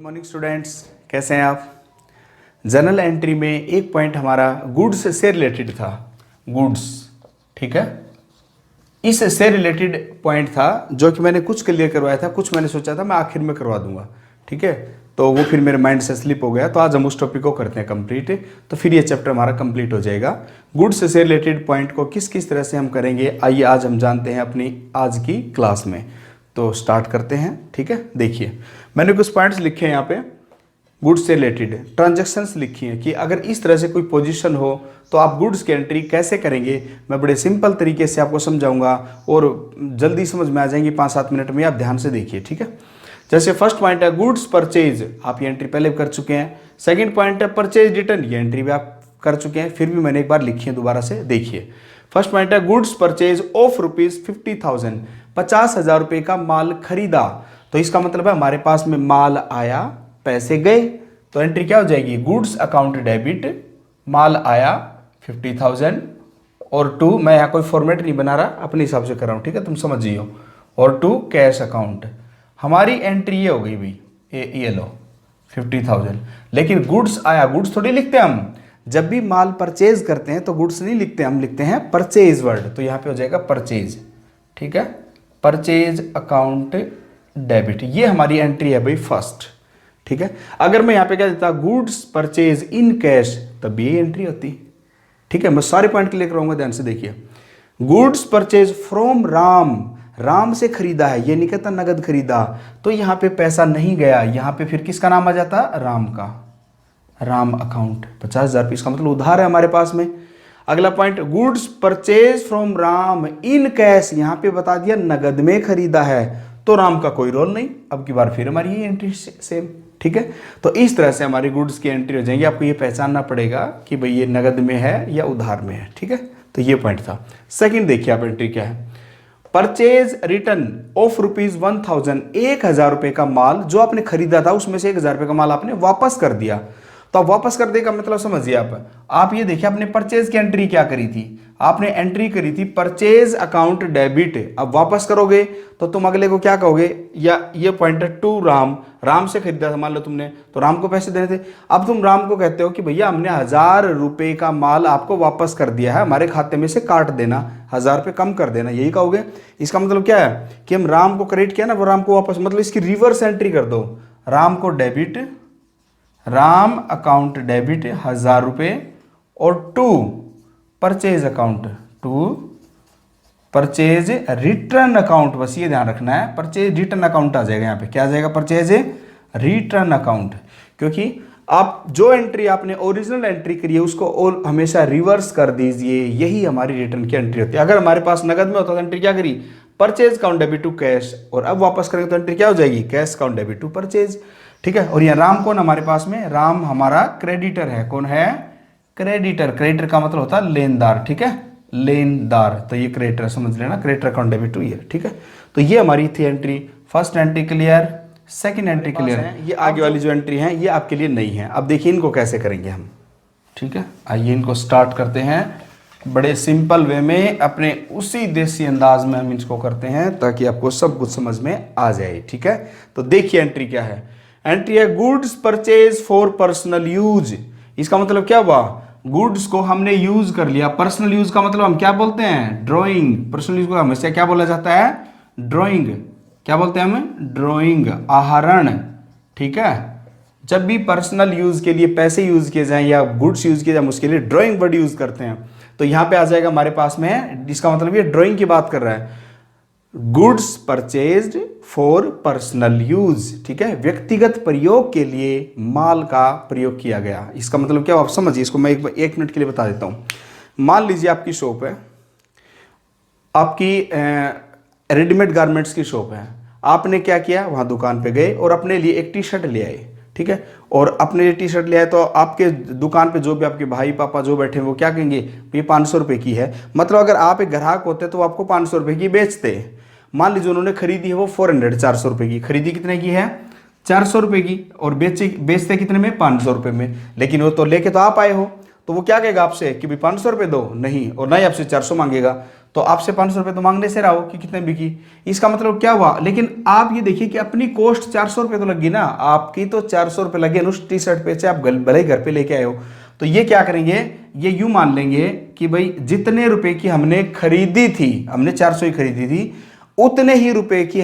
Morning students, कैसे हैं आप। जर्नल एंट्री में एक पॉइंट हमारा गुड्स से रिलेटेड था। गुड्स, ठीक है, इस से रिलेटेड पॉइंट था जो कि मैंने कुछ क्लियर करवाया था, कुछ मैंने सोचा था मैं आखिर में करवा दूंगा, ठीक है। तो वो फिर मेरे माइंड से स्लिप हो गया, तो आज हम उस टॉपिक को करते हैं कंप्लीट। तो फिर ये चैप्टर हमारा कंप्लीट हो जाएगा। गुड्स से रिलेटेड पॉइंट को किस किस तरह से हम करेंगे, आइए आज हम जानते हैं अपनी आज की क्लास में। तो स्टार्ट करते हैं, ठीक है। देखिए, मैंने कुछ पॉइंट्स लिखे हैं यहाँ पे गुड्स से रिलेटेड, ट्रांजैक्शंस लिखी हैं कि अगर इस तरह से कोई पोजीशन हो तो आप गुड्स की एंट्री कैसे करेंगे। मैं बड़े सिंपल तरीके से आपको समझाऊंगा और जल्दी समझ में आ जाएंगी 5-7 मिनट में। आप ध्यान से देखिए, ठीक है। जैसे फर्स्ट पॉइंट है गुड्स परचेज, आप ये एंट्री पहले भी कर चुके हैं। सेकंड पॉइंट है परचेज रिटर्न, ये एंट्री भी आप कर चुके हैं, फिर भी मैंने एक बार लिखी है, दोबारा से देखिए। फर्स्ट पॉइंट है गुड्स परचेज ऑफ ₹50,000, 50,000 रुपये का माल खरीदा। तो इसका मतलब है हमारे पास में माल आया, पैसे गए, तो एंट्री क्या हो जाएगी, गुड्स अकाउंट डेबिट, माल आया 50,000 और टू, मैं यहाँ कोई फॉर्मेट नहीं बना रहा, अपने हिसाब से कर रहा हूँ, ठीक है, तुम समझ जियो, और टू कैश अकाउंट। हमारी एंट्री ये हो गई भाई, ये लो 50,000। लेकिन गुड्स आया, गुड्स थोड़ी लिखते हैं हम, जब भी माल परचेज करते हैं तो गुड्स नहीं लिखते, हम लिखते हैं परचेज वर्ड, तो यहाँ पे हो जाएगा परचेज, ठीक है, परचेज अकाउंट डेबिट। ये हमारी एंट्री है भाई फर्स्ट, ठीक है। अगर मैं यहाँ पे क्या देता गुड्स परचेज इन कैश, तब ये एंट्री होती, ठीक है। मैं सारे पॉइंट क्लियर कराऊंगा, ध्यान से देखिए। Goods purchase from Ram, Ram से खरीदा है, ये नहीं कहता नगद खरीदा, तो यहाँ पे पैसा नहीं गया, यहाँ पे फिर किसका नाम आ जाता, राम का, राम अकाउंट 50,000 रुपये, इसका मतलब उधार है हमारे पास में। अगला point goods purchase from Ram in cash, यहाँ पे बता दिया नगद में खरीदा है, तो राम का कोई रोल नहीं। अब की बार फिर हमारी ये एंट्री सेम, ठीक है। तो इस तरह से हमारी गुड्स की एंट्री हो जाएंगी। आपको ये पहचानना पड़ेगा कि भाई ये नगद में है या उधार में है, ठीक है। तो ये पॉइंट था। सेकंड देखिए आप एंट्री क्या है, परचेज रिटर्न ऑफ ₹1,000, 1,000 रुपये का माल जो आपने खरीदा था उसमें से 1,000 रुपये का माल आपने वापस कर दिया। तो आप वापस कर देगा मतलब समझिए आप ये देखिए आपने परचेज की एंट्री क्या करी थी, आपने एंट्री करी थी परचेज अकाउंट डेबिट। अब वापस करोगे तो तुम अगले को क्या कहोगे, या ये पॉइंट है टू राम, राम से खरीदा था मान लो तुमने, तो राम को पैसे देने थे। अब तुम राम को कहते हो कि भैया हमने 1,000 रुपये का माल आपको वापस कर दिया है, हमारे खाते में से काट देना, 1,000 रुपये कम कर देना, यही कहोगे। इसका मतलब क्या है कि हम राम को क्रेडिट किया ना, वो राम को वापस, मतलब इसकी रिवर्स एंट्री कर दो, राम को डेबिट, राम अकाउंट डेबिट 1,000 रुपये, और to purchase account, to purchase return account, बस ये ध्यान रखना है, परचेज रिटर्न अकाउंट आ जाएगा यहाँ पे, क्या आ जाएगा, परचेज रिटर्न अकाउंट। क्योंकि आप जो एंट्री आपने ओरिजिनल एंट्री करी है उसको और हमेशा रिवर्स कर दीजिए, यही हमारी रिटर्न की एंट्री होती है। अगर हमारे पास नगद में होता तो एंट्री क्या करी, purchase account debit to cash, और अब वापस करेंगे तो एंट्री क्या हो जाएगी, cash account debit to purchase, ठीक है। और यहाँ राम कौन हमारे पास में, राम हमारा क्रेडिटर है, कौन है, क्रेडिटर। क्रेडिटर का मतलब होता है लेनदार, ठीक है, लेनदार, तो ये क्रेडिटर समझ लेना, क्रेडिटर अकाउंट डेबिट टू ये, ठीक है। तो ये हमारी थी entry, first entry clear, second entry clear है। ये आगे वाली जो एंट्री है ये आपके लिए नहीं है। अब देखिए इनको कैसे करेंगे हम, ठीक है। आइए इनको स्टार्ट करते हैं बड़े सिंपल वे में, अपने उसी देसी अंदाज में हम इसको करते हैं ताकि आपको सब कुछ समझ में आ जाए, ठीक है। तो देखिए एंट्री क्या है, एंट्री है goods purchase for personal use. इसका मतलब क्या हुआ, गुड्स को हमने यूज कर लिया। पर्सनल यूज का मतलब हम क्या बोलते हैं, ड्राइंग। पर्सनल यूज को हमेशा क्या बोला जाता है, ड्राइंग। क्या बोलते हैं हम, ड्राइंग, आहरण, ठीक है। जब भी पर्सनल यूज के लिए पैसे यूज किए जाएं या गुड्स यूज किए जाए, उसके लिए ड्राइंग वर्ड यूज करते हैं। तो यहां पे आ जाएगा हमारे पास में, इसका मतलब ये ड्राइंग की बात कर रहा है, goods purchased for personal use, ठीक है, व्यक्तिगत प्रयोग के लिए माल का प्रयोग किया गया। इसका मतलब क्या, आप समझिए इसको, मैं एक मिनट के लिए बता देता हूं। मान लीजिए आपकी शॉप है, आपकी रेडीमेड गारमेंट्स की शॉप है, आपने क्या किया, वहां दुकान पे गए और अपने लिए एक टी शर्ट ले आए, ठीक है, और अपने लिए टी शर्ट ले आए, तो आपके दुकान पे जो भी आपके भाई पापा जो बैठे हैं वो क्या कहेंगे, ये 500 रुपये की है। मतलब अगर आप एक ग्राहक होते तो आपको 500 रुपये की बेचते। मान लीजिए उन्होंने खरीदी है वो 400 रुपये की, खरीदी कितने की है, 400 रुपये की, और बेचते कितने में, 500 रुपये में। लेकिन वो तो लेके तो आप आए हो, तो वो क्या कहेगा आपसे कि भाई 500 रुपये दो, नहीं, और ना ही आपसे 400 मांगेगा। तो आपसे 500 रुपये तो मांगने से रहा हो कि कितने बिकी। इसका मतलब क्या हुआ, लेकिन आप ये देखिए कि अपनी कॉस्ट 400 रुपये तो लगी ना, आपकी तो 400 रुपये लगे उस टी शर्ट पे, चाहे आप भले ही घर पे लेके आए हो। तो ये क्या करेंगे, ये यूं मान लेंगे कि भाई जितने रुपए की हमने खरीदी थी, हमने 400 ही खरीदी थी, उतने ही रुपए की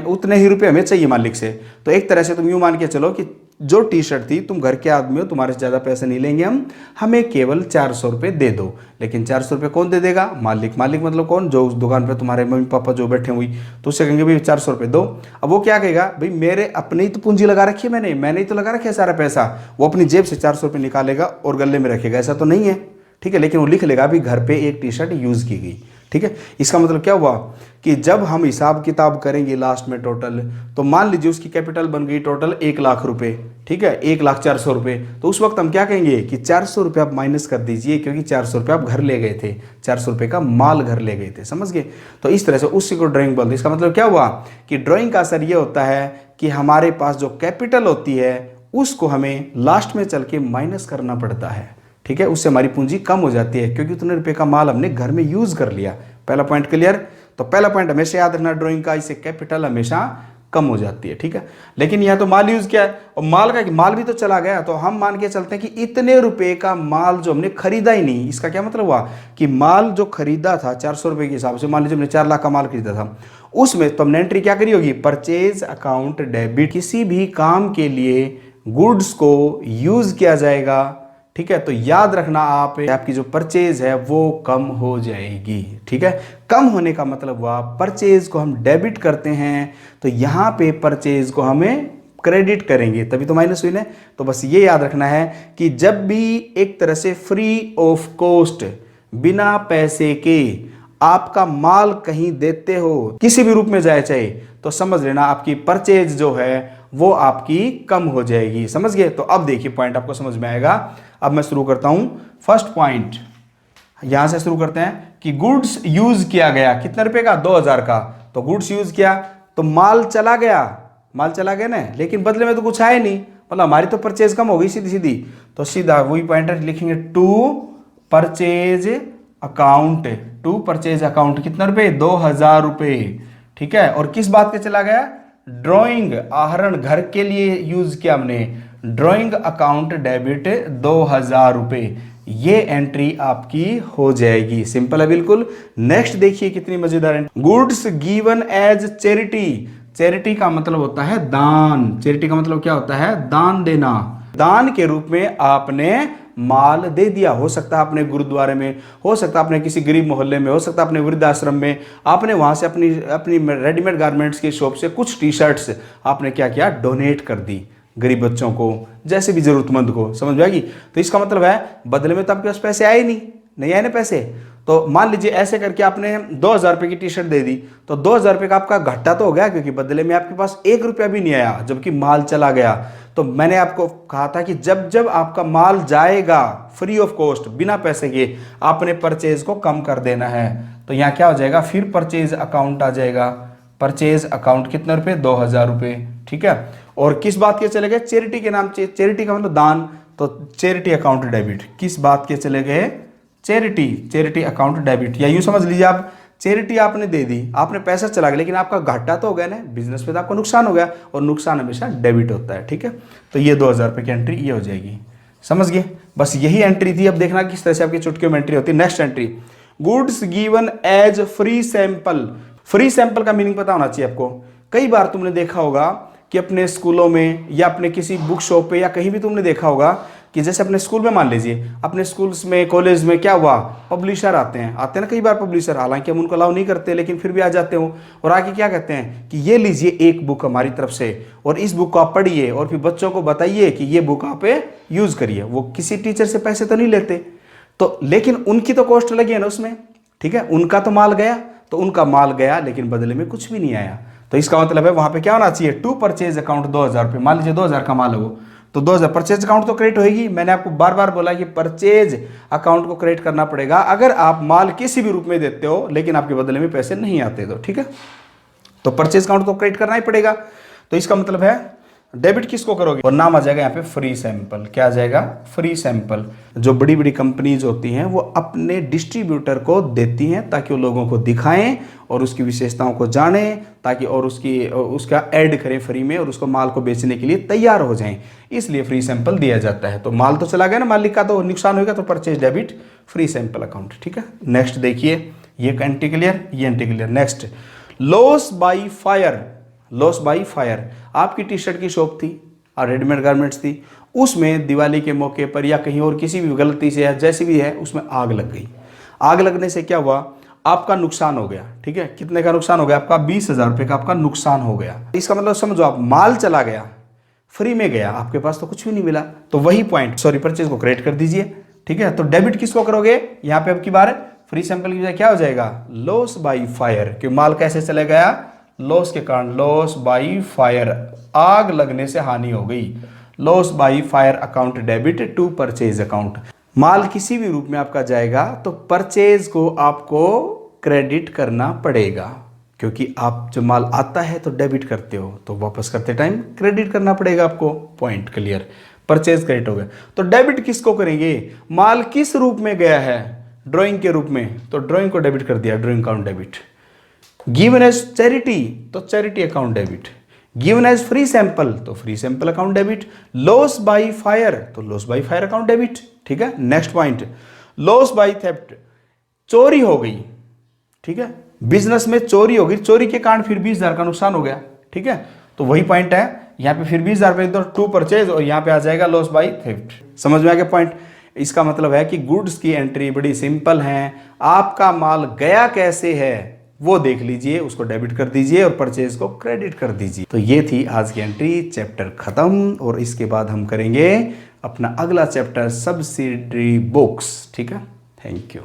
उतने ही रुपए हमें चाहिए मालिक से। तो एक तरह से तुम यूं मान के चलो कि जो टी शर्ट थी, तुम घर के आदमी हो, तुम्हारे से ज़्यादा पैसे नहीं लेंगे हम, हमें केवल 400 रुपये दे दो। लेकिन 400 रुपये कौन दे देगा, मालिक। मालिक मतलब कौन, जो उस दुकान पे तुम्हारे मम्मी पापा जो बैठे हुई, तो उससे कहेंगे भाई 400 रुपये दो। अब वो क्या कहेगा, भाई मेरे अपनी ही तो पूंजी लगा रखी है, मैंने ही तो लगा रखा है सारा पैसा। वो अपनी जेब से 400 रुपये निकालेगा और गले में रखेगा, ऐसा तो नहीं है, ठीक है। लेकिन वो लिख लेगा भी घर पे एक टी शर्ट यूज़ की गई, ठीक है। इसका मतलब क्या हुआ कि जब हम हिसाब किताब करेंगे लास्ट में टोटल, तो मान लीजिए उसकी कैपिटल बन गई टोटल 1 लाख रुपए, ठीक है, 1,04,000 रुपये। तो उस वक्त हम क्या कहेंगे कि 400 रुपये आप माइनस कर दीजिए, क्योंकि 400 रुपये आप घर ले गए थे, 400 रुपये का माल घर ले गए थे, समझ गए। तो इस तरह से उसी को ड्राइंग बोलते हैं। इसका मतलब क्या हुआ कि ड्राइंग का असर ये होता है कि हमारे पास जो कैपिटल होती है उसको हमें लास्ट में चल के माइनस करना पड़ता है, ठीक है। उससे हमारी पूंजी कम हो जाती है, क्योंकि उतने रुपए का माल हमने घर में यूज कर लिया। पहला पॉइंट क्लियर। तो पहला पॉइंट हमेशा याद रखना ड्राइंग का, इससे कैपिटल हमेशा कम हो जाती है, ठीक है। लेकिन यहाँ तो माल यूज किया है और माल भी तो चला गया, तो हम मान के चलते हैं कि इतने रुपए का माल जो हमने खरीदा ही नहीं। इसका क्या मतलब हुआ कि माल जो खरीदा था 400 रुपए के हिसाब से, मान लीजिए हमने 4 लाख का माल खरीदा था, उसमें तो हमने एंट्री क्या करी होगी, परचेज अकाउंट डेबिट। किसी भी काम के लिए गुड्स को यूज किया जाएगा, ठीक है। तो याद रखना आपकी जो परचेज है वो कम हो जाएगी, ठीक है। कम होने का मतलब हुआ परचेज को हम डेबिट करते हैं, तो यहां पे परचेज को हमें क्रेडिट करेंगे, तभी तो माइनस हुई ना। तो बस ये याद रखना है कि जब भी एक तरह से फ्री ऑफ कॉस्ट, बिना पैसे के आपका माल कहीं देते हो, किसी भी रूप में जाए चाहे, तो समझ लेना आपकी परचेज जो है वो आपकी कम हो जाएगी, समझ गए। तो अब देखिए पॉइंट आपको समझ में आएगा। अब मैं शुरू करता हूं फर्स्ट पॉइंट, यहां से शुरू करते हैं कि गुड्स यूज किया गया, कितने रुपए का, 2000 का। तो गुड्स यूज किया तो माल चला गया ना, लेकिन बदले में तो कुछ आया नहीं, मतलब हमारी तो परचेज कम हो गई सीधी सीधी। तो सीधा वही पॉइंट लिखेंगे, टू परचेज अकाउंट कितना रुपए, 2000 रुपए, ठीक है। और किस बात के चला गया, ड्राइंग आहरण घर के लिए यूज किया हमने, ड्राइंग अकाउंट डेबिट 2000 रुपए। ये एंट्री आपकी हो जाएगी, सिंपल है बिल्कुल। नेक्स्ट देखिए कितनी मजेदार है, goods given as charity. Charity का मतलब होता है दान। चैरिटी का मतलब क्या होता है, दान देना। दान के रूप में आपने माल दे दिया, हो सकता है अपने गुरुद्वारे में, हो सकता है अपने किसी गरीब मोहल्ले में, हो सकता है अपने वृद्धाश्रम में, आपने वहां से अपनी रेडीमेड गारमेंट्स की शॉप से कुछ टी शर्ट्स आपने क्या किया, डोनेट कर दी गरीब बच्चों को, जैसे भी जरूरतमंद को, समझ में आएगी। तो इसका मतलब है बदले में तो आपके पास पैसे आए नहीं आए ना पैसे। तो मान लीजिए ऐसे करके आपने 2000 रुपये की टी शर्ट दे दी, तो 2000 रुपये का आपका घाटा तो हो गया, क्योंकि बदले में आपके पास 1 रुपया भी नहीं आया, जबकि माल चला गया। तो मैंने आपको कहा था कि जब जब आपका माल जाएगा फ्री ऑफ कॉस्ट, बिना पैसे के, आपने परचेज को कम कर देना है। तो यहाँ क्या हो जाएगा, फिर परचेज अकाउंट आ जाएगा। परचेज अकाउंट कितने रुपए, 2000 रुपये, ठीक है। और किस बात के चले गए, चैरिटी के नाम, चैरिटी का मतलब दान, तो चैरिटी अकाउंट डेबिट। किस बात के चले गए, चैरिटी अकाउंट डेबिट। या यूं समझ लीजिए आप चैरिटी आपने दे दी, आपने पैसा चला गया, लेकिन आपका घाटा तो हो गया ना, बिजनेस में तो आपको नुकसान हो गया, और नुकसान हमेशा डेबिट होता है, ठीक है। तो ये 2000 रुपये की एंट्री ये हो जाएगी, समझ गए। बस यही एंट्री थी। अब देखना किस तरह से आपकी चुटकियों में एंट्री होती है। Next entry, goods given as free sample. Free sample का मीनिंग पता होना चाहिए आपको। कई बार तुमने देखा होगा कि अपने स्कूलों में या अपने किसी बुक शॉप पे या कहीं भी तुमने देखा होगा कि जैसे अपने स्कूल में, मान लीजिए अपने स्कूल्स में, कॉलेज में क्या हुआ, पब्लिशर आते हैं ना कई बार पब्लिशर, हालांकि हम उनको अलाउ नहीं करते, लेकिन फिर भी आ जाते हो, और आके क्या कहते हैं कि ये लीजिए एक बुक हमारी तरफ से, और इस बुक को आप पढ़िए और फिर बच्चों को बताइए कि ये बुक आप यूज करिए। वो किसी टीचर से पैसे तो नहीं लेते, तो लेकिन उनकी तो कॉस्ट लगी है ना उसमें, ठीक है। उनका तो माल गया, तो उनका माल गया, लेकिन बदले में कुछ भी नहीं आया। तो इसका मतलब है वहां पे क्या होना चाहिए, टू परचेज अकाउंट 2000 रुपये। मान लीजिए 2000 का माल है वो, तो 2000 परचेज अकाउंट तो क्रेडिट होगी। मैंने आपको बार बार बोला कि परचेज अकाउंट को क्रेडिट करना पड़ेगा अगर आप माल किसी भी रूप में देते हो, लेकिन आपके बदले में पैसे नहीं आते, तो ठीक है। तो परचेज अकाउंट को क्रेडिट करना ही पड़ेगा। तो इसका मतलब है डेबिट किसको करोगे और नाम आ जाएगा यहाँ पे फ्री सैंपल। क्या आ जाएगा? Free sample. जो बड़ी बड़ी कंपनीज होती हैं वो अपने डिस्ट्रीब्यूटर को देती हैं ताकि वो लोगों को दिखाएं और उसकी विशेषताओं को जानें, ताकि और उसका ऐड करें फ्री में और उसको माल को बेचने के लिए तैयार हो जाएं, इसलिए फ्री सैंपल दिया जाता है। तो माल तो चला गया ना, मालिक का तो नुकसान होगा, तो purchase debit free sample account. ठीक है, नेक्स्ट देखिए, ये एंटी क्लियर, ये anti clear. Next, loss by fire. Loss by fire, आपकी टी शर्ट की शॉप थी और रेडीमेड गारमेंट्स थी, उसमें दिवाली के मौके पर या कहीं और किसी भी गलती से या जैसी भी है उसमें आग लग गई। आग लगने से क्या हुआ? आपका नुकसान हो गया। ठीक है, कितने का नुकसान हो गया? आपका 20,000 रुपये का आपका नुकसान हो गया। इसका मतलब समझो, आप माल चला गया, फ्री में गया, आपके पास तो कुछ भी नहीं मिला। तो वही पॉइंट, सॉरी, परचेज को क्रेडिट कर दीजिए। ठीक है, तो डेबिट किसको करोगे? यहाँ पे अब की बार फ्री सैंपल की बजाय क्या हो जाएगा? Loss by fire. कि माल कैसे चले गया? लॉस के कारण, लॉस बाई फायर, आग लगने से हानि हो गई। Loss by fire account debit to purchase account. माल किसी भी रूप में आपका जाएगा तो परचेज को आपको क्रेडिट करना पड़ेगा, क्योंकि आप जब माल आता है तो डेबिट करते हो, तो वापस करते टाइम क्रेडिट करना पड़ेगा आपको। पॉइंट क्लियर, परचेज क्रेडिट हो गया। तो डेबिट किसको करेंगे? माल किस रूप में गया है? ड्राइंग के रूप में, तो ड्राइंग को डेबिट कर दिया, drawing account debit. Given as charity, तो charity account debit. Given as free sample, तो free sample account debit. Loss by fire, तो loss by fire account debit. ठीक है, next point, loss by theft, चोरी हो गई। ठीक है, बिजनेस में चोरी हो गई, चोरी के कारण फिर 20,000 का नुकसान हो गया। ठीक है, तो वही पॉइंट है यहाँ पे, फिर 20,000 रुपये टू परचेज और यहाँ पे आ जाएगा लॉस बाई थेफ्ट। समझ में आ गया पॉइंट? इसका मतलब है कि गुड्स की एंट्री बड़ी सिंपल है, आपका माल गया कैसे है वो देख लीजिए, उसको डेबिट कर दीजिए और परचेज को क्रेडिट कर दीजिए। तो ये थी आज की एंट्री, चैप्टर खत्म। और इसके बाद हम करेंगे अपना अगला चैप्टर, सब्सिडरी बुक्स। ठीक है, थैंक यू।